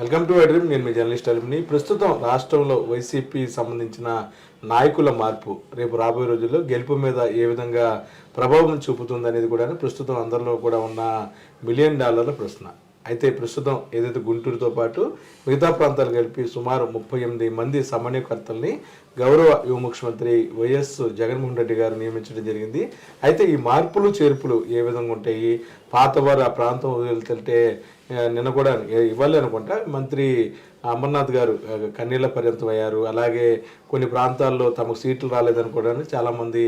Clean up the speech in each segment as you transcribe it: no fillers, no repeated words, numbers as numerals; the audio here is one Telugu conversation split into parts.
Welcome to dream. నేను మీ జర్నలిస్ట్ అలిమిని. ప్రస్తుతం రాష్ట్రంలో వైసీపీ సంబంధించిన నాయకుల మార్పు రేపు రాబోయే రోజుల్లో గెలుపు మీద ఏ విధంగా ప్రభావం చూపుతుంది అనేది కూడా ప్రస్తుతం అందరిలో కూడా ఉన్న $1 మిలియన్ ప్రశ్న. అయితే ప్రస్తుతం ఏదైతే గుంటూరుతో పాటు మిగతా ప్రాంతాలు కలిపి సుమారు 38 మంది సమన్వయకర్తల్ని గౌరవ యువ ముఖ్యమంత్రి వైఎస్ జగన్మోహన్ రెడ్డి గారు నియమించడం జరిగింది. అయితే ఈ మార్పులు చేర్పులు ఏ విధంగా ఉంటాయి? పాతవారు ఆ ప్రాంతం వెళ్తుంటే నిన్న కూడా ఇవ్వాలి అనుకుంటా మంత్రి అమర్నాథ్ గారు కన్నీళ్ల పర్యంతం అయ్యారు. అలాగే కొన్ని ప్రాంతాల్లో తమకు సీట్లు రాలేదనుకోవడానికి చాలామంది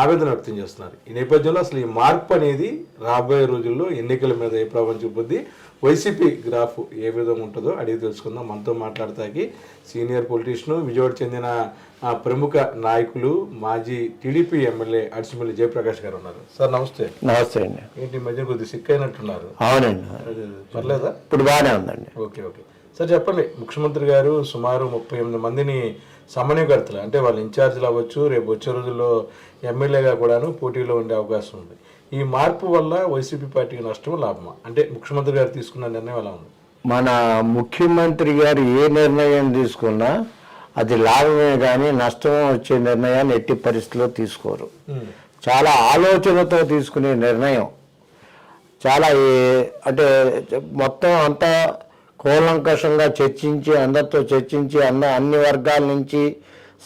ఆవేదన వ్యక్తం చేస్తున్నారు. ఈ నేపథ్యంలో అసలు ఈ మార్పు అనేది రాబోయే రోజుల్లో ఎన్నికల మీద ఏ ప్రభావం చూపుద్ది, వైసీపీ గ్రాఫ్ ఏ విధంగా ఉంటుందో అడిగి తెలుసుకుందాం. మనతో మాట్లాడతాకి సీనియర్ పొలిటీషియన్, విజయవాడ చెందిన ప్రముఖ నాయకులు, మాజీ టీడీపీ ఎమ్మెల్యే అడిసిమల్లి జయప్రకాష్ గారు ఉన్నారు. సార్ నమస్తే. నమస్తే అండి. ఏంటి మధ్య కొద్దిగా సిక్ అయినట్టున్నారు? అవునండి. పర్లేదా? ఇప్పుడు బాగానే ఉందండి. Okay okay. సార్ చెప్పండి, ముఖ్యమంత్రి గారు సుమారు 38 మందిని సమన్వయకర్తలు అంటే వాళ్ళు ఇన్ఛార్జీలు అవ్వచ్చు, రేపు వచ్చే రోజుల్లో ఎమ్మెల్యేగా కూడాను పోటీలో ఉండే అవకాశం ఉంది. ఈ మార్పు వల్ల వైసీపీ పార్టీకి నష్టం లాభమా? అంటే ముఖ్యమంత్రి గారు తీసుకున్న నిర్ణయం ఎలా ఉంది? మన ముఖ్యమంత్రి గారు ఏ నిర్ణయం తీసుకున్నా అది లాభమే కానీ నష్టం వచ్చే నిర్ణయాన్ని ఎట్టి పరిస్థితిలో తీసుకోరు. చాలా ఆలోచనతో తీసుకునే నిర్ణయం. చాలా అంటే మొత్తం అంతా కూలంకషంగా చర్చించి, అందరితో చర్చించి, అన్ని వర్గాల నుంచి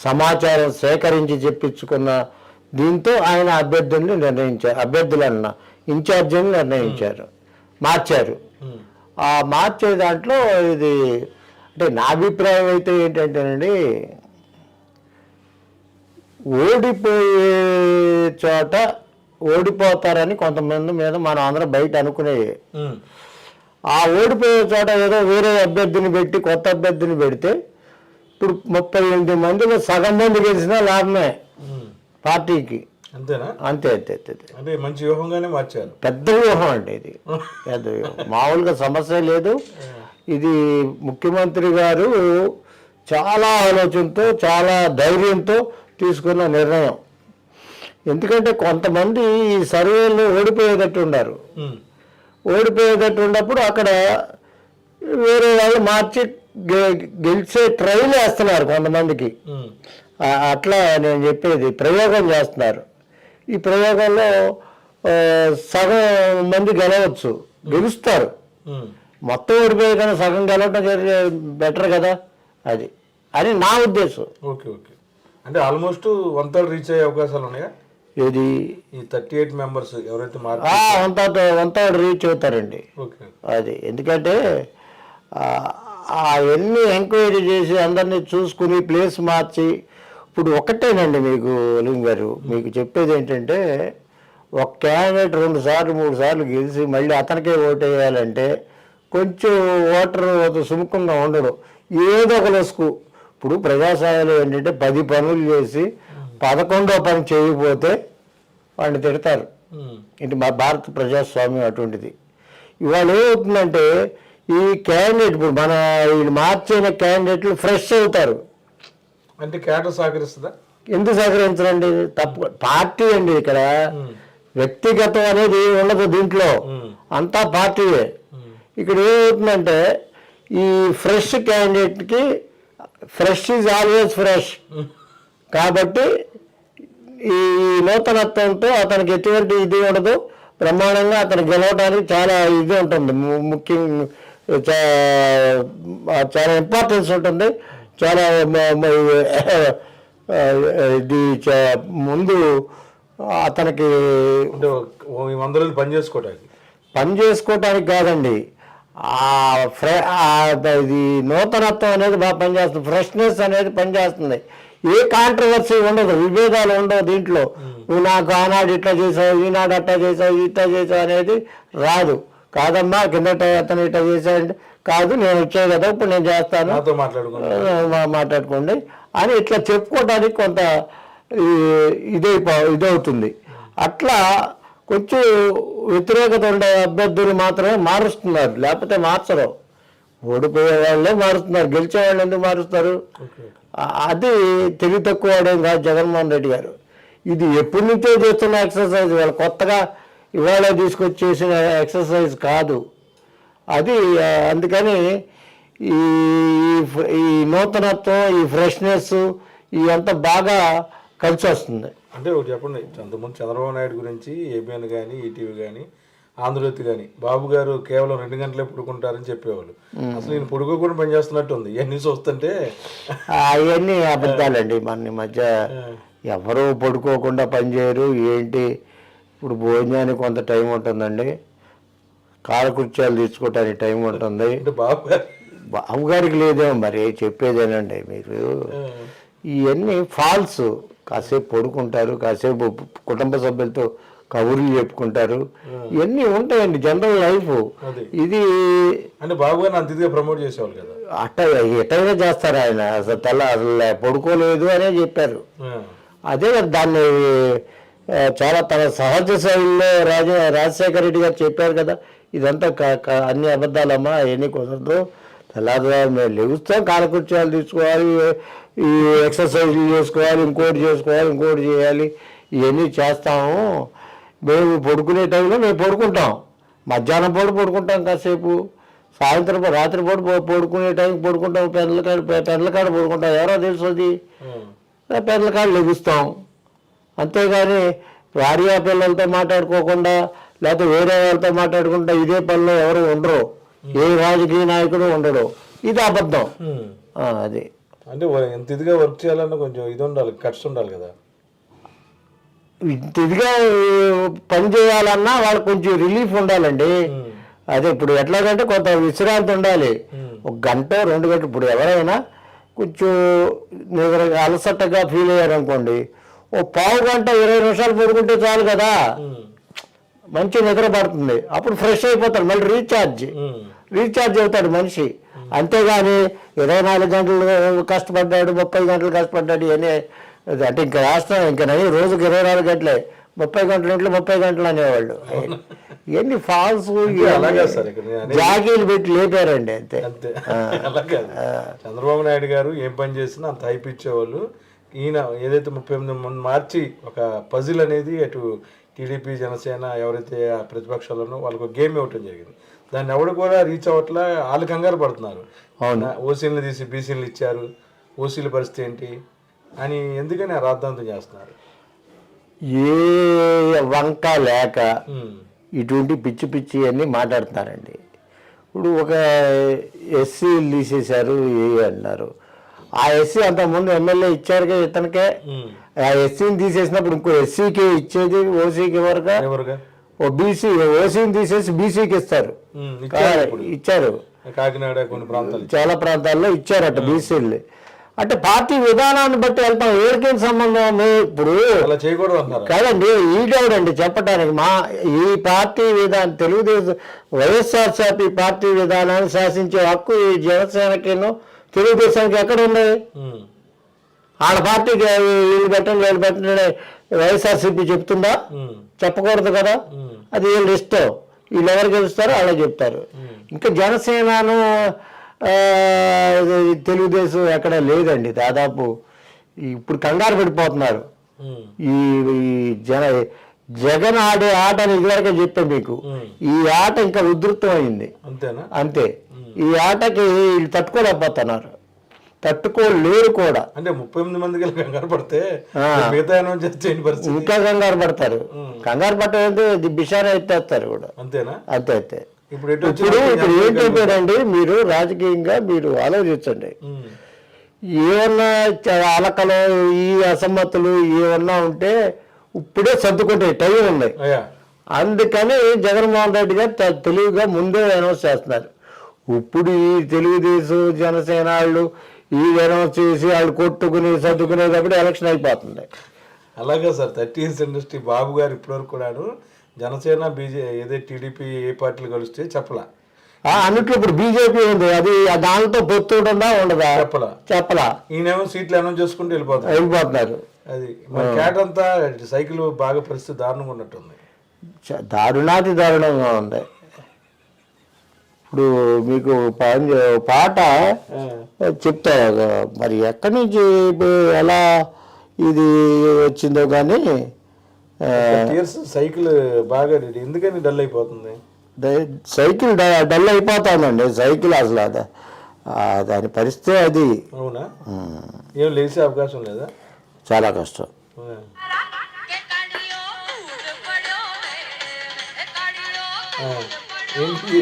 సమాచారం సేకరించి చెప్పించుకున్న దీంతో ఆయన అభ్యర్థులన్న ఇన్ఛార్జీని నిర్ణయించారు, మార్చారు. ఆ మార్చే దాంట్లో ఇది అంటే నా అభిప్రాయం అయితే ఏంటంటేనండి, ఓడిపోయే చోట ఓడిపోతారని కొంతమంది మీద మనం అందరం బయట అనుకునేవి. ఆ ఓడిపోయే చోట ఏదో వేరే అభ్యర్థిని పెట్టి కొత్త అభ్యర్థిని పెడితే ఇప్పుడు 38 మందిలో సగం మంది గెలిచినా లాభమే పార్టీకి. అంతేనా? అంతే అంతే అంతే. అంటే మంచి వ్యూహంగానే మార్చారు. పెద్ద వ్యూహం అండి ఇది, పెద్ద వ్యూహం. మామూలుగా సమస్య లేదు. ఇది ముఖ్యమంత్రి గారు చాలా ఆలోచనతో, చాలా ధైర్యంతో తీసుకున్న నిర్ణయం. ఎందుకంటే కొంతమంది ఈ సర్వేలో ఓడిపోయేటట్టు ఉన్నారు. ఓడిపోయేటట్టు ఉన్నప్పుడు అక్కడ వేరే వాళ్ళు మార్చి గెలిచే ట్రైల్ వేస్తున్నారు కొంతమందికి. అట్లా నేను చెప్పేది ప్రయోగం చేస్తున్నారు. ఈ ప్రయోగంలో సగం మంది గెలుస్తారు. మొత్తం ఓడిపోయే కన్నా సగం గెలవటం బెటర్ కదా, అది అని నా ఉద్దేశం. Okay okay. అంటే ఆల్మోస్ట్ 1/3 రీచ్ అయ్యే అవకాశాలు ఉన్నాయా? ఇది ఈ 38 మెంబర్స్ ఎవరైతే 1/3 రీచ్ అవుతారండి. అది ఎందుకంటే అవన్నీ ఎంక్వైరీ చేసి అందరినీ చూసుకుని ప్లేస్ మార్చి, ఇప్పుడు ఒకటేనండి మీకు లింగ్ గారు, మీకు చెప్పేది ఏంటంటే, ఒక క్యాండిడేట్ 2 సార్లు 3 సార్లు గెలిచి మళ్ళీ అతనికే ఓటు వేయాలంటే కొంచెం ఓటర్ సుముఖంగా ఉండడు. ఏదో ఒక లసుకు. ఇప్పుడు ప్రజాస్వామ్యంలో ఏంటంటే 10 పనులు చేసి 11వ పని చేయకపోతే వాడిని తిడతారు. ఇది మా భారత ప్రజాస్వామ్యం అటువంటిది. ఇవాళ ఏమవుతుందంటే, ఈ క్యాండిడేట్ ఇప్పుడు మన వీళ్ళు మార్చిన క్యాండిడేట్లు ఫ్రెష్ అవుతారు. అంటే క్యాడర్ సహకరిస్తుందా? ఎందుకు సహకరించరండి? తప్పు. పార్టీ అండి ఇక్కడ, వ్యక్తిగతం అనేది ఉండదు దీంట్లో, అంతా పార్టీయే. ఇక్కడ ఏమవుతుందంటే, ఈ ఫ్రెష్ క్యాండిడేట్కి ఫ్రెష్ ఈజ్ ఆల్వేస్ ఫ్రెష్ కాబట్టి ఈ నూతనత్వంతో అతనికి ఎటువంటి ఇది ఉండదు. బ్రహ్మాండంగా అతను గెలవడానికి చాలా ఇది ఉంటుంది, ముఖ్యంగా చాలా ఇంపార్టెన్స్ ఉంటుంది. చాలా ఇది ముందు అతనికి పని చేసుకోవటానికి కాదండి, ఇది నూతనత్వం అనేది బాగా పనిచేస్తుంది. ఫ్రెష్నెస్ అనేది పనిచేస్తుంది. ఏ కాంట్రవర్సీ ఉండదు, విభేదాలు ఉండవు దీంట్లో. నువ్వు నాకు ఆనాడు ఇట్లా చేసావు, ఈనాడు అట్లా చేసావు, ఇట్లా చేసావు అనేది రాదు. కాదమ్మా కిందట అతను ఇట్లా చేశాడు, కాదు నేను వచ్చాను కదా ఇప్పుడు నేను చేస్తాను, మాట్లాడుకోండి అని ఇట్లా చెప్పుకోవడానికి కొంత ఇదవుతుంది. అట్లా కొంచెం వ్యతిరేకత ఉండే అభ్యర్థులు మాత్రమే మారుస్తున్నారు, లేకపోతే మార్చరు. ఓడిపోయే వాళ్ళే మారుస్తున్నారు, గెలిచే వాళ్ళు ఎందుకు మారుస్తారు? అది తెలివి తక్కువ వాడేం కాదు జగన్మోహన్ రెడ్డి గారు. ఇది ఎప్పటి నుంచో చేస్తున్న ఎక్సర్సైజ్, వాళ్ళు కొత్తగా ఇవాళ తీసుకొచ్చేసిన ఎక్సర్సైజ్ కాదు అది. అందుకని ఈ ఈ నూతనత్వం, ఈ ఫ్రెష్నెస్ ఇదంతా బాగా కలిసి వస్తుంది. అంటే ఒకటి చెప్పండి, అంతకుముందు చంద్రబాబు నాయుడు గురించి ఏబిఎన్ కానీ ఈటీవీ కానీ ఆంధ్రజ్యోతి కానీ బాబు గారు కేవలం 2 గంటలే పడుకుంటారని చెప్పేవాళ్ళు. అసలు నేను పడుకోకుండా పనిచేస్తున్నట్టు ఉంది ఇవన్నీ చూస్తుంటే. అవన్నీ అబద్ధాలండి. మన మధ్య ఎవరు పడుకోకుండా పనిచేయరు. ఏంటి ఇప్పుడు భోజనానికి కొంత టైం ఉంటుందండి, కాలకృత్యాలు తీసుకోవటానికి టైం ఉంటుంది. అంటే బాబు గారికి లేదేమో మరి, చెప్పేదేనండి మీరు. ఇవన్నీ ఫాల్స్. కాసేపు పడుకుంటారు, కాసేపు కుటుంబ సభ్యులతో కబుర్లు చెప్పుకుంటారు, ఇవన్నీ ఉంటాయండి జనరల్ లైఫ్. ఇది అంటే బాబు గారిని అంత ఇదిగా ప్రమోట్ చేసేవాళ్ళు కదా, ఎటైనా చేస్తారు ఆయన. అసలు పడుకోలేదు అనే చెప్పారు. అదే దాన్ని చాలా తన సహజ శైలిలో రాజశేఖర రెడ్డి గారు చెప్పారు కదా, ఇదంతా అన్ని అబద్ధాలమ్మా, అవన్నీ కుదరదు. తెల్లారుగా మేము లెగుస్తాం, కాలకృత్యాలు తీసుకోవాలి, ఈ ఎక్సర్సైజ్లు చేసుకోవాలి, ఇంకోటి చేసుకోవాలి, ఇంకోటి చేయాలి, ఇవన్నీ చేస్తాము. మేము పడుకునే టైంలో మేము పడుకుంటాం, మధ్యాహ్నం పూట పడుకుంటాం, కాసేపు సాయంత్రం రాత్రిపూట పడుకునే టైంకి పడుకుంటాం, పెండ్ల కాడ పడుకుంటాం. ఎవరో తెలుస్తుంది, పెండ్ల కాడ లెగుస్తాం. అంతేగాని భార్యా పిల్లలతో మాట్లాడుకోకుండా లేకపోతే వేరే వాళ్ళతో మాట్లాడుకుంటా ఇదే పనిలో ఎవరు ఉండరు, ఏ రాజకీయ నాయకుడు ఉండడు. ఇది అబద్ధం. అది అంటే ఎంత ఇదిగా వర్క్ చేయాలన్నా కొంచెం ఇది ఉండాలి, కట్స్ ఉండాలి కదా. ఇంత ఇదిగా పని చేయాలన్నా వాళ్ళకి కొంచెం రిలీఫ్ ఉండాలండి. అదే ఇప్పుడు ఎట్లాగంటే కొంత విశ్రాంతి ఉండాలి. 1 గంట 2 గంటలు. ఇప్పుడు ఎవరైనా కొంచెం అలసటగా ఫీల్ అయ్యారనుకోండి, ఓ పావు గంట 20 నిమిషాలు పడుకుంటే చాలు కదా, మంచి నిద్ర పడుతుంది. అప్పుడు ఫ్రెష్ అయిపోతాడు, మళ్ళీ రీఛార్జ్ అవుతాడు మనిషి. అంతేగాని 24 గంటలు కష్టపడ్డాడు, 30 గంటలు కష్టపడ్డాడు ఇవన్నీ అంటే ఇంకా రాష్ట్రం ఇంకా రోజుకి 24 గంటలే, 30 గంటల ఇంట్లో 30 గంటలు అనేవాళ్ళు. ఇవన్నీ ఫాల్స్, జాగీలు పెట్టి లేపారండి అంతే. చంద్రబాబు నాయుడు గారు ఏం పని చేసినా అంత హైప్ ఇచ్చేవాళ్ళు. ఈయన ఏదైతే 38 మార్చి ఒక పజిల్ అనేది అటు టీడీపీ జనసేన ఎవరైతే ప్రతిపక్షాలను వాళ్ళకు గేమ్ ఇవ్వటం జరిగింది. దాన్ని ఎవడు కూడా రీచ్ అవ్వట్లా, వాళ్ళు కంగారు పడుతున్నారు. ఓసీలను తీసి బీసీలు ఇచ్చారు, ఓసీల పరిస్థితి ఏంటి అని ఎందుకని ఆ రాద్ధాంతం చేస్తున్నారు. ఏ వంక లేక ఇటువంటి పిచ్చి పిచ్చి అన్నీ మాట్లాడుతున్నారండి. ఇప్పుడు ఒక ఎస్సీలు తీసేశారు ఏ అన్నారు, ఆ ఎస్సీ అంతకుముందు ఎమ్మెల్యే ఇచ్చారు కదా ఇతనికే. ఆ ఎస్సీని తీసేసినప్పుడు ఇంకో ఎస్సీకి ఇచ్చేది, ఓసీకి ఎవరుగా ఓ బీసీ, ఓసీని తీసేసి బీసీకి ఇస్తారు. ఇచ్చారు, కాకినాడ కొన్ని ప్రాంతాలు, చాలా ప్రాంతాల్లో ఇచ్చారట బీసీలు. అంటే పార్టీ విధానాన్ని బట్టి వెళ్తాం, ఎవరికేం సంబంధం. ఇప్పుడు కాదండి, ఈడవడండి చెప్పడానికి. ఈ పార్టీ విధానం తెలుగుదేశం వైఎస్ఆర్సీపీ పార్టీ విధానాన్ని శాసించే హక్కు ఈ జనసేనకిను తెలుగుదేశానికి ఎక్కడ ఉంది? వాళ్ళ పార్టీకి వీళ్ళు పెట్టండి వైఎస్ఆర్సీపీ చెప్తుందా? చెప్పకూడదు కదా. అది వీళ్ళు ఇష్టం, వీళ్ళు ఎవరు గెలుస్తారో వాళ్ళే చెప్తారు. ఇంకా జనసేనను తెలుగుదేశం ఎక్కడ లేదండి దాదాపు. ఇప్పుడు కంగారు పడిపోతున్నారు. ఈ జగన్ ఆడే ఆటని ఇదివరకే చెప్పాను మీకు, ఈ ఆట ఇంకా ఉధృతం అయింది అంతే. ఈ ఆటకి వీళ్ళు తట్టుకోలేకపోతున్నారు, తట్టుకోలేరు కూడా. అంటే 38 మందికి కంగారు పడితే ఇంకా కంగారు పడతారు. కంగారు పట్టేది బిషారా ఎత్తేస్తారు కూడా. అంతేనా? అంతే. ఇప్పుడు ఏంటంటేనండి, మీరు రాజకీయంగా మీరు ఆలోచించండి. ఏమన్నా అలకలు, ఈ అసమ్మతులు ఏమన్నా ఉంటే ఇప్పుడే సర్దుకుంటే టైం ఉన్నాయి. అందుకని జగన్మోహన్ రెడ్డి గారు తెలివిగా ముందే అనౌన్స్ చేస్తున్నారు. ఇప్పుడు ఈ తెలుగుదేశం జనసేన వాళ్ళు ఈ అనౌన్స్ చేసి వాళ్ళు కొట్టుకుని సర్దుకునేటప్పుడు ఎలక్షన్ అయిపోతుంది. అలాగే సార్, 30 years ఇండస్ట్రీ బాబు గారు ఇప్పటివరకు కూడాను జనసేన ఏదే టీడీపీ ఏ పార్టీలు కలిస్తే చెప్పలా. అన్నిట్లో ఇప్పుడు బీజేపీ ఉంది, అది దాంతో పొత్తు ఉండదా ఉండదా చెప్పలా. ఈయనేమో సీట్లు అనౌన్స్ చేసుకుంటూ వెళ్ళిపోతున్నారు. అది క్యాట్ అంతా సైకిల్ బాగా పరిస్థితి దారుణంగా ఉన్నట్టుంది. దారుణంగా ఉంది. ఇప్పుడు మీకు పాట చెప్తా, మరి ఎక్కడి నుంచి ఎలా ఇది వచ్చిందో కానీ సైకిల్ బాగా ఎందుకని డల్ అయిపోతుంది? Cycle dull అయిపోతామండి. సైకిల్ అసలు దాని పరిస్థితి అది. అవునా? ఏం లేచే అవకాశం లేదా? చాలా కష్టం. ఏంటి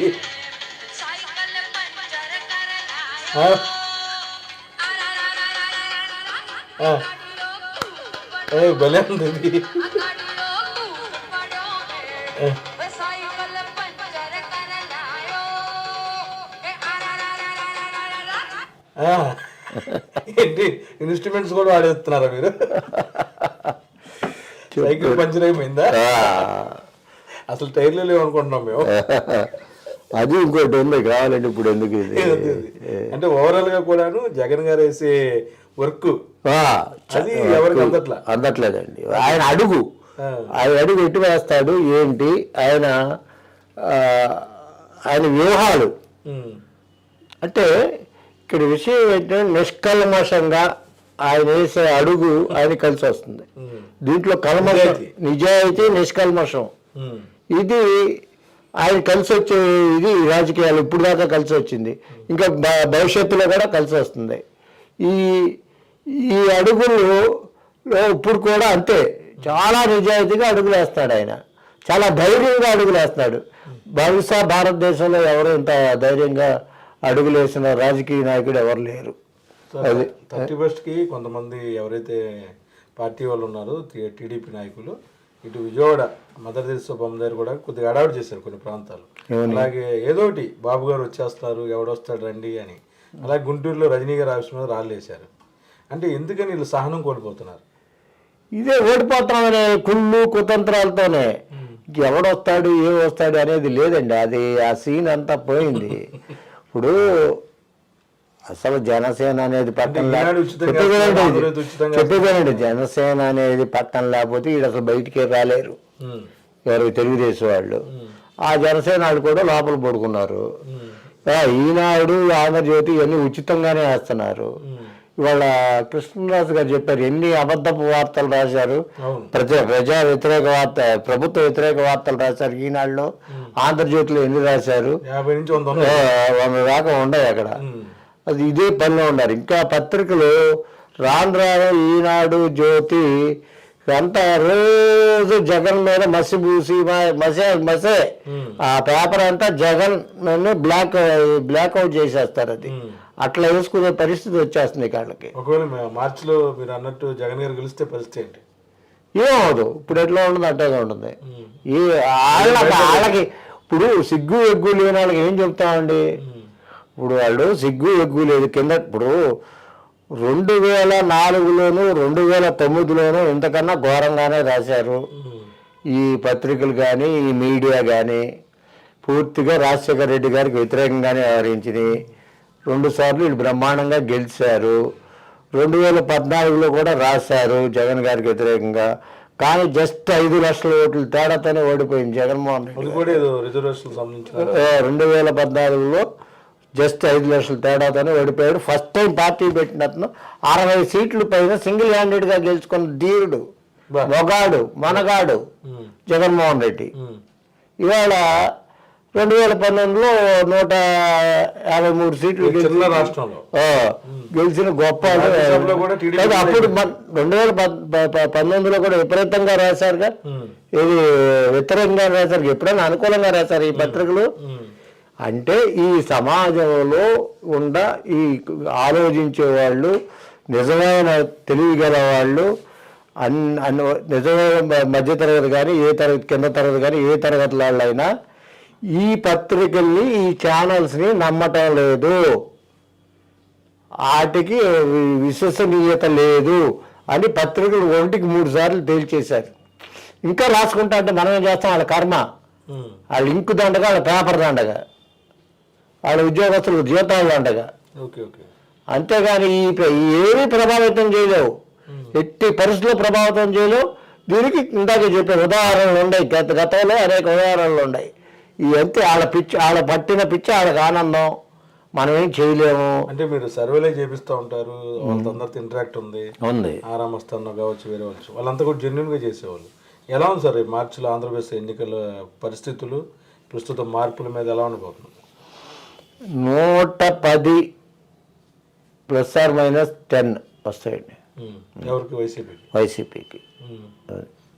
భలే ఉంది ఇది. ఏంటి ఇన్స్ట్రుమెంట్స్ కూడా వాడేస్తున్నారా మీరు? సైకిల్ పంచర్ అయిపోయిందా? అసలు టైర్లు లేవు అనుకుంటున్నాం మేము. అది ఇంకోటి ఉంది కావాలంటే ఇప్పుడు ఎందుకు ఇది. అంటే ఓవరాల్ గా కూడాను జగన్ గారు వేసే వర్క్ అది ఎవరికి అందట్లేదండి. ఆయన అడుగు ఎటు వేస్తాడు ఏంటి, ఆయన వ్యూహాలు అంటే ఇక్కడ విషయం ఏంటంటే నిష్కల్మషంగా ఆయన వేసే అడుగు ఆయన కలిసి వస్తుంది. దీంట్లో కల్మషం, నిజాయితీ, నిష్కల్మషం ఇది ఆయన కలిసి వచ్చే ఇది రాజకీయాలు ఇప్పుడు దాకా కలిసి వచ్చింది, ఇంకా భవిష్యత్తులో కూడా కలిసి వస్తుంది. ఈ అడుగులు ఇప్పుడు కూడా అంతే, చాలా నిజాయితీగా అడుగులు వేస్తాడు ఆయన, చాలా ధైర్యంగా అడుగులు వేస్తాడు. బహుశా భారతదేశంలో ఎవరు ఇంత ధైర్యంగా అడుగులు వేసిన రాజకీయ నాయకుడు ఎవరు లేరు. అది 31కి కొంతమంది ఎవరైతే పార్టీ వాళ్ళు ఉన్నారో టీడీపీ నాయకులు ఇటు విజయవాడ మదర్ తెరిసా బొమ్మ దగ్గర కూడా కొద్దిగా అడావిడి చేశారు కొన్ని ప్రాంతాలు. అలాగే ఏదో ఒకటి బాబు గారు వచ్చేస్తారు, ఎవడొస్తాడు రండి అని. అలాగే గుంటూరులో రజనీ గారి ఆఫీస్ మీద రాళ్ళు వేశారు. అంటే ఎందుకని వీళ్ళు సహనం కోల్పోతున్నారు? ఇదే ఓడిపోతామనే కుళ్ళు కుతంత్రాలతోనే. ఎవడొస్తాడు ఏం వస్తాడు అనేది లేదండి. అది ఆ సీన్ అంతా పోయింది. ఇప్పుడు అసలు జనసేన అనేది పట్టం చెప్పేదేనండి, జనసేన అనేది పట్టం లేకపోతే వీడు అసలు బయటికి రాలేరు ఎవరు తెలుగుదేశం వాళ్ళు. ఆ జనసేన వాళ్ళు కూడా లోపల పడుకున్నారు. ఈనాడు ఆంధ్రజ్యోతి ఇవన్నీ ఉచితంగానే వేస్తున్నారు. ఇవాళ కృష్ణరాజు గారు చెప్పారు ఎన్ని అబద్ధపు వార్తలు రాశారు, ప్రజా వ్యతిరేక వార్త, ప్రభుత్వ వ్యతిరేక వార్తలు రాశారు ఈనాడులో. ఆంధ్రజ్యోతిలో ఎన్ని రాశారు? 100 దాకా ఉండవు అక్కడ. అది ఇదే పనిలో ఉన్నారు. ఇంకా పత్రికలు రాను ఈనాడు, జ్యోతి అంతా రోజు జగన్ మీద మసి పూసి మసే ఆ పేపర్ అంతా జగన్ బ్లాక్అవుట్ చేసేస్తారు. అది అట్లా వేసుకునే పరిస్థితి వచ్చేస్తుంది వాళ్ళకి. ఒకవేళ మార్చిలో మీరు అన్నట్టు జగన్ గారు గెలిస్తే పరిస్థితి ఏంటి? ఏమవదు. ఇప్పుడు ఎట్లా ఉంటుంది అట్టగా ఉంటుంది. వాళ్ళకి ఇప్పుడు సిగ్గు ఎగ్గు లేని వాళ్ళకి ఏం చెప్తామండి? ఇప్పుడు వాళ్ళు సిగ్గు ఎగ్గు లేదు కింద. ఇప్పుడు 2004లోను 2009లోను ఇంతకన్నా ఘోరంగానే రాశారు ఈ పత్రికలు కానీ ఈ మీడియా కానీ. పూర్తిగా రాజశేఖర రెడ్డి గారికి వ్యతిరేకంగానే వ్యవహరించినాయి. 2 సార్లు వీళ్ళు బ్రహ్మాండంగా గెలిచారు. 2014లో కూడా రాశారు జగన్ గారికి వ్యతిరేకంగా. కానీ జస్ట్ 5 లక్షల ఓట్లు తేడాతోనే ఓడిపోయింది జగన్మోహన్ రెడ్డి. 2014లో జస్ట్ 5 లక్షల తేడాతోనే ఓడిపోయాడు. ఫస్ట్ టైం పార్టీ పెట్టిన అతను 60 సీట్లు పైన సింగిల్ హ్యాండెడ్గా గెలుచుకున్న ధీరుడు, మొగాడు, మనగాడు జగన్మోహన్ రెడ్డి. ఇవాళ 2019లో 153 సీట్లు గెలిచిన గొప్ప. అప్పుడు 2019లో కూడా విపరీతంగా రాశారుగా. ఇది వ్యతిరేకంగా రాశారు, ఎప్పుడైనా అనుకూలంగా రాశారు ఈ పత్రికలు. అంటే ఈ సమాజంలో ఈ ఆలోచించే వాళ్ళు, నిజమైన తెలివిగల వాళ్ళు, నిజమైన మధ్యతరగతి కానీ ఏ తరగతి కింద తరగతి కానీ ఏ తరగతి వాళ్ళైనా ఈ పత్రికల్ని ఈ ఛానల్స్ని నమ్మటం లేదు, వాటికి విశ్వసనీయత లేదు అని పత్రికలు 1కి 3 సార్లు తేల్చేశారు. ఇంకా రాసుకుంటా అంటే మనం ఏం చేస్తాం? వాళ్ళ కర్మ, వాళ్ళ ఇంకు దండగా, వాళ్ళ పేపర్ దండగా, వాళ్ళ ఉద్యోగస్తులకు జీతాలు దండగా. అంతేగాని ఏమీ ప్రభావితం చేయలేవు, ఎట్టి పరిస్థితుల్లో ప్రభావితం చేయలేవు. దీనికి ఇందాక చెప్పే ఉదాహరణలు ఉన్నాయి, గతంలో అనేక ఉదాహరణలు ఉన్నాయి. ఇవంతే వాళ్ళ పట్టిన పిచ్చి వాళ్ళకి ఆనందం, మనం ఏం చేయలేము. అంటే మీరు సర్వేలే చేపిస్తూ ఉంటారు, వాళ్ళందరితో ఇంటరాక్ట్ ఉంది, ఆరామస్థానం కావచ్చు, వేరే వచ్చు, వాళ్ళంతా కూడా జెన్యున్గా చేసేవాళ్ళు. ఎలా ఉంది సార్ మార్చిలో ఆంధ్రప్రదేశ్ ఎన్నికల పరిస్థితులు, ప్రస్తుతం మార్పుల మీద ఎలా ఉండబోతుంది? 110 +or- 10 వస్తాయండి ఎవరికి? వైసీపీకి. వైసీపీకి.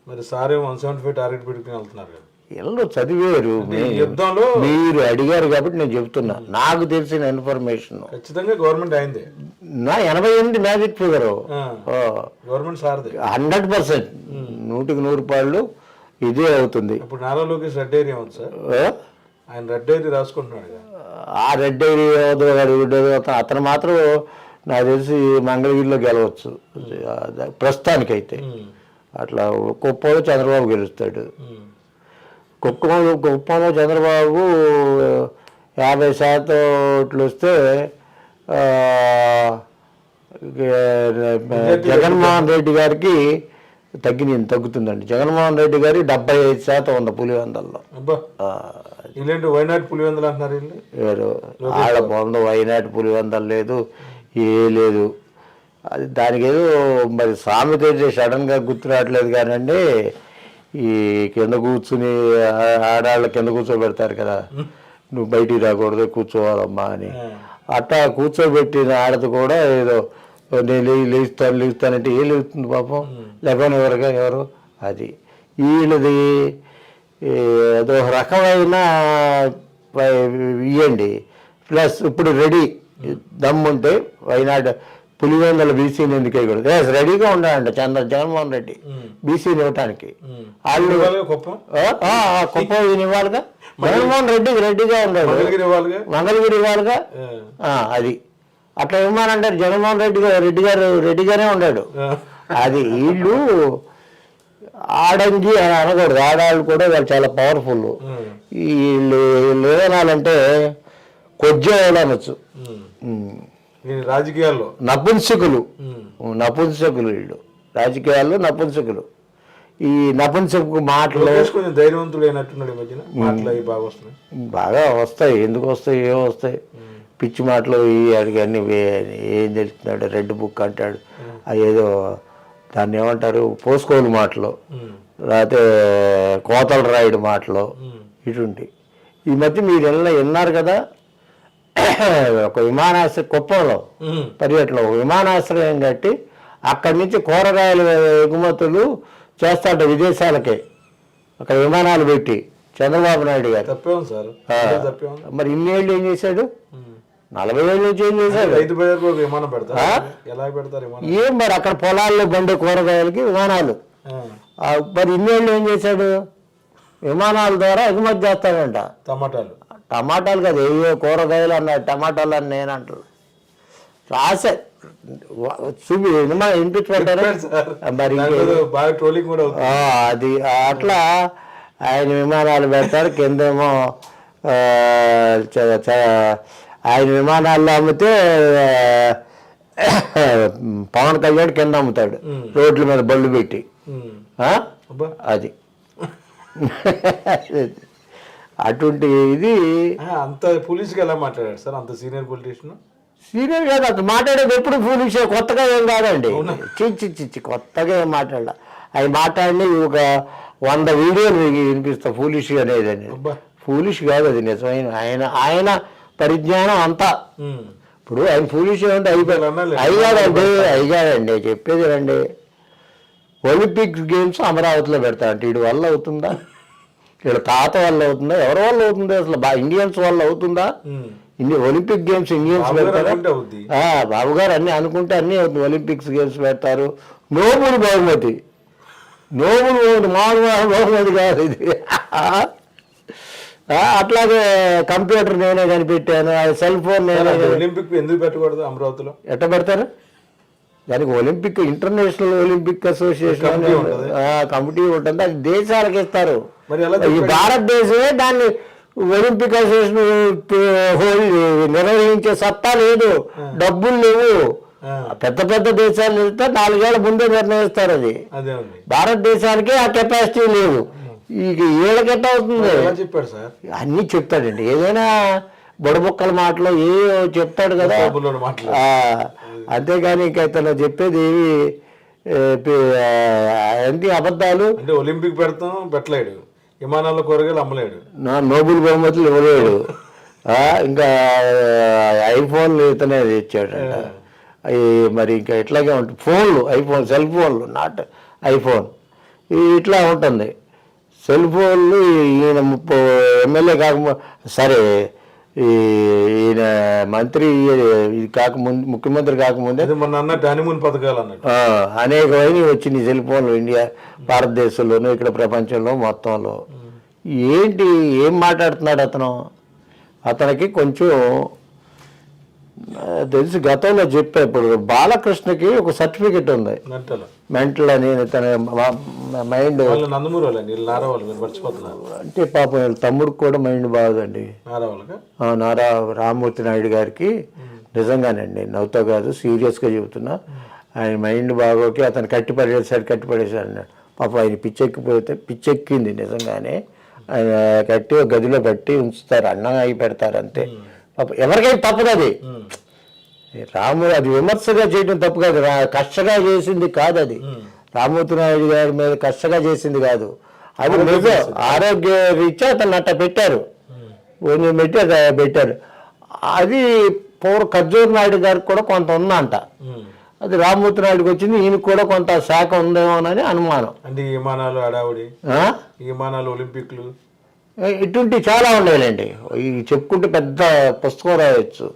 మరి సారే 175 టార్గెట్ పెట్టుకుని వెళ్తున్నారు కదా. ఎల్లో చదివారు, ఈ యుద్ధంలో మీరు అడిగారు కాబట్టి నేను చెప్తున్నా. నాకు తెలిసిన ఇన్ఫర్మేషన్ ఖచ్చితంగా గవర్నమెంట్ అయిందే. నా 88 మ్యాజిక్ ఫిగర్ గవర్నమెంట్ సారదే 100%, 100% ఇదే అవుతుంది. ఇప్పుడు నారా లోకేష్ రెడ్ ఏరియా ఉంది సార్, ఆయన రెడ్ ఏరియా రాసుకుంటున్నాడు కదా. ఆ రెడ్ అతను మాత్రం నాకు తెలిసి మంగళగిరిలో గెలవచ్చు ప్రస్తుతానికైతే. అట్లా కుప్పంలో చంద్రబాబు గెలుస్తాడు. కుప్పంలో చంద్రబాబు 50% ఓట్లు వస్తే జగన్మోహన్ రెడ్డి గారికి తగ్గుతుందండి. జగన్మోహన్ రెడ్డి గారి 75% ఉంది పులివెందల్లో. ఇలాంటి వైనాడు పులివెందలు అంటున్నారు వీళ్ళు. ఆడ పొంద వైనాడు పులివెందలు లేదు, ఏ లేదు. అది దానికి ఏదో మరి సామెత అయితే సడన్గా గుర్తు రావట్లేదు కానండి. ఈ కింద కూర్చుని ఆడాళ్ళ కింద కూర్చోబెడతారు కదా, నువ్వు బయటికి రాకూడదు కూర్చోవాలమ్మా అని. అట్టా కూర్చోబెట్టిన ఆడది కూడా ఏదో నేను లేస్తానంటే ఏం లేస్తుంది పాపం, లేకపోతే ఎవరు అది. వీళ్ళది ఏదో రకమైన ఇవ్వండి. ప్లస్ ఇప్పుడు రెడీ దమ్ముంటే వైనాడు పులివెందుల బీసీని ఎందుకు వేయకూడదు? రెడీగా ఉండాలంట జగన్మోహన్ రెడ్డి బీసీని ఇవ్వటానికి. వాళ్ళు కుప్పం ఇవ్వాలిగా, జగన్మోహన్ రెడ్డిగా ఉన్నాడు, మంగళగిరి ఇవ్వాలిగా. అది అట్లా ఇవ్వమానంటారు. జగన్మోహన్ రెడ్డిగానే ఉన్నాడు. అది వీళ్ళు ఆడంగి అని అనకూడదు, ఆడాళ్ళు కూడా వాళ్ళు చాలా పవర్ఫుల్. వీళ్ళు ఏదనాలంటే కొద్దిగా అనొచ్చు. రాజకీయాల్లో నపుంసకులు వీళ్ళు, రాజకీయాల్లో నపుంసకులు. ఈ నపుంసకు మాటలు ధైర్యవంతుడు అయినట్టున్నాడు, బాగా వస్తాయి. ఎందుకు వస్తాయి, ఏం వస్తాయి? పిచ్చి మాటలు అడిగి అన్ని ఏం తెలుస్తున్నాడు, రెడ్ బుక్ అంటాడు. అదేదో దాన్ని ఏమంటారు, పోసుకోలు మాటలు, లేకపోతే కోతలు రాయుడు మాటలు, ఇటువంటి. ఈ మధ్య మీరు విన్నారు కదా, ఒక విమానాశ్రయం కుప్పంలో పర్యటనలో విమానాశ్రయం కట్టి అక్కడి నుంచి కూరగాయల ఎగుమతులు చేస్తాడ విదేశాలకే, అక్కడ విమానాలు పెట్టి చంద్రబాబు నాయుడు గారు. మరి ఇన్నేళ్ళు ఏం చేశాడు? 40 ఏళ్ళ నుంచి ఏం చేశాడు? ఏం మరి అక్కడ పొలాల్లో బండే కూరగాయలకి విమానాలు. మరి ఇన్నేళ్ళు ఏం చేశాడు? విమానాల ద్వారా ఎగుమతి చేస్తాడంట. టమాటాలు కదా, ఏవో కూరగాయలు అన్నాడు, టమాటాలు అని నేను అంటారు. రాసే చూపి వినిపించమంటారు మరి. అది అట్లా ఆయన విమానాలు పెడతారు, కిందేమో ఆయన విమానాల్లో అమ్మితే పవన్ కళ్యాణ్ కింద అమ్ముతాడు, రోడ్ల మీద బళ్ళు పెట్టి. అది అటువంటి ఇది. అంత పోలీసుగా ఎలా మాట్లాడారు సార్, అంత సీనియర్ పొలిటీషియన్? సీనియర్ కాదు, అంత మాట్లాడేది ఎప్పుడు పోలీసు, కొత్తగా ఏం కాదండి. చిచ్చి కొత్తగా ఏం మాట్లాడ. అవి మాట్లాడి ఒక 100 వీడియోలు మీకు వినిపిస్తా పోలీసు అనేది. అని పోలీసు కాదు, అది నిజమైన ఆయన పరిజ్ఞానం అంతా. ఇప్పుడు ఆయన పోలీసు ఏమంటే అయిగాడండి చెప్పేది రండి. ఒలింపిక్స్ గేమ్స్ అమరావతిలో పెడతారంటే వీడి వల్ల అవుతుందా? వీళ్ళ తాత వల్ల అవుతుందా? ఎవరి వల్ల అవుతుందా? అసలు ఇండియన్స్ వల్ల అవుతుందా? ఒలింపిక్ గేమ్స్ ఇండియన్స్ పెడతారా? బాబు గారు అన్ని అనుకుంటే అన్నీ అవుతుంది. ఒలింపిక్స్ గేమ్స్ పెడతారు. నోబుల్ బహుమతి మామూలు బహుమతి కాదు ఇది. అట్లాగే కంప్యూటర్ నేనే కనిపెట్టాను, సెల్ ఫోన్ నేనే. ఒలింపిక్ ఎందుకు పెట్టకూడదు అమరావతిలో? ఎట్లా పెడతారు? దానికి Olympic international Olympic association committee ఉంటుంది, అది దేశాలకు ఇస్తారు. ఈ భారతదేశమే దాన్ని ఒలింపిక్ అసోసియేషన్ నిర్వహించే సత్తా లేదు, డబ్బులు లేవు. పెద్ద పెద్ద దేశాలు ఇస్తే 4 ఏళ్ల ముందే నిర్ణయిస్తారు. అది భారతదేశానికి ఆ కెపాసిటీ లేదు. ఇక ఏళ్ళకెట్ట అవుతుంది? అన్నీ చెప్తాడండి, ఏదైనా బుడబుక్కల మాటలు ఏ చెప్తాడు కదా. అంతేగాని ఇంక ఇతను చెప్పేది ఏంటి అబద్ధాలు. అంటే ఒలింపిక్ పెడతాం పెట్టలేడు, విమానాల్లో కూరగాయలు అమ్మలేడు, నోబెల్ బహుమతులు ఇవ్వలేడు, ఇంకా ఐఫోన్లు ఇతనే ఇచ్చాడు. అవి మరి ఇంకా ఇట్లాగే ఉంటుంది. ఫోన్లు, ఐఫోన్, సెల్ ఫోన్లు, నాట్ ఐఫోన్, ఇట్లా ఉంటుంది. సెల్ ఫోన్లు ఈయన ఎమ్మెల్యే కాకముందు, సరే ఈయన మంత్రి ఇది కాకముందు, ముఖ్యమంత్రి కాకముందే అది మొన్న అన్నట్టు హనీమూన్ పథకాలు అన్నట్టు అనేకమైనవి వచ్చినాయి సెల్ ఫోన్లు ఇండియా, భారతదేశంలోనూ, ఇక్కడ ప్రపంచంలో మొత్తంలో. ఏంటి, ఏం మాట్లాడుతున్నాడు అతను? అతనికి కొంచెం తెలిసి గతంలో చెప్పా, ఇప్పుడు బాలకృష్ణకి ఒక సర్టిఫికెట్ ఉంది మెంటల్ మెంటల్ అని, తన మైండ్. వాళ్ళు నందమూరి వాళ్ళు వీళ్ళు నారా వాళ్ళు, మీరు మర్చిపోతున్నారు. అంటే పాపం వీళ్ళ తమ్ముడికి కూడా మైండ్ బాగుందండి. నారా వాళ్ళగా నారా రామ్మూర్తి నాయుడు గారికి నిజంగానండి, నవ్వుతా కాదు, సీరియస్గా చెబుతున్నా. ఆయన మైండ్ బాగోకి అతను కట్టిపడేశాడు అన్నాడు. పాపం ఆయన పిచ్చెక్కింది నిజంగానే. ఆయన కట్టి ఒక గదిలో కట్టి ఉంచుతారు, అన్నం అయి పెడతారు అంతే. పాపం ఎవరికైనా తప్పదు అది. రాముడు అది విమర్శగా చేయడం తప్పు కాదు, కష్టంగా చేసింది కాదు అది. రామ్మూర్తి నాయుడు గారి మీద కష్టంగా చేసింది కాదు అది. నిజం ఆరోగ్య రీత్యా అతను అట్ట పెట్టారు, పెట్టారు. అది ఖర్జూర్ నాయుడు గారికి కూడా కొంత ఉందంట. అది రామ్మూర్తి నాయుడుకి వచ్చింది, ఈయనకు కూడా కొంత శాఖ ఉందేమోనని అనుమానం. అంటే విమానాలు హడావుడి, విమానాలు, ఒలింపిక్లు, ఇటువంటి చాలా ఉండేలండి. ఇవి చెప్పుకుంటే పెద్ద పుస్తకం రాయొచ్చు.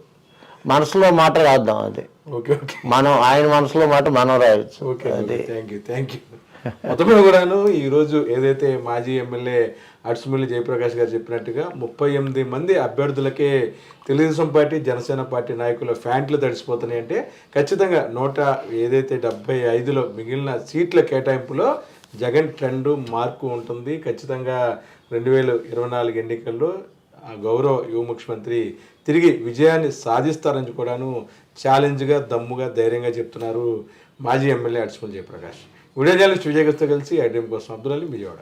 మనసులో మాట రాద్దాం అది. ఓకే ఓకే, మనం ఆయన మనసులో మాట మనం రాయొచ్చు. Okay, thank you. మొత్తమే కూడాను ఈరోజు ఏదైతే మాజీ ఎమ్మెల్యే అడ్సుమిల్లి జయప్రకాష్ గారు చెప్పినట్టుగా 38 మంది అభ్యర్థులకే తెలుగుదేశం పార్టీ, జనసేన పార్టీ నాయకుల ఫ్యాంట్లు తడిసిపోతున్నాయి. అంటే ఖచ్చితంగా 175లో మిగిలిన సీట్ల కేటాయింపులో జగన్ ట్రెండ్ మార్పు ఉంటుంది. ఖచ్చితంగా 2024 ఎన్నికల్లో గౌరవ యువ ముఖ్యమంత్రి తిరిగి విజయాన్ని సాధిస్తారని కూడాను ఛాలెంజ్గా, దమ్ముగా, ధైర్యంగా చెప్తున్నారు మాజీ MLA Adusumilli Jayaprakash. Video journalist Vijay గస్తో కలిసి ఐడ్రీమ్ కోసం అబ్దుల్ అలీ, విజయవాడ.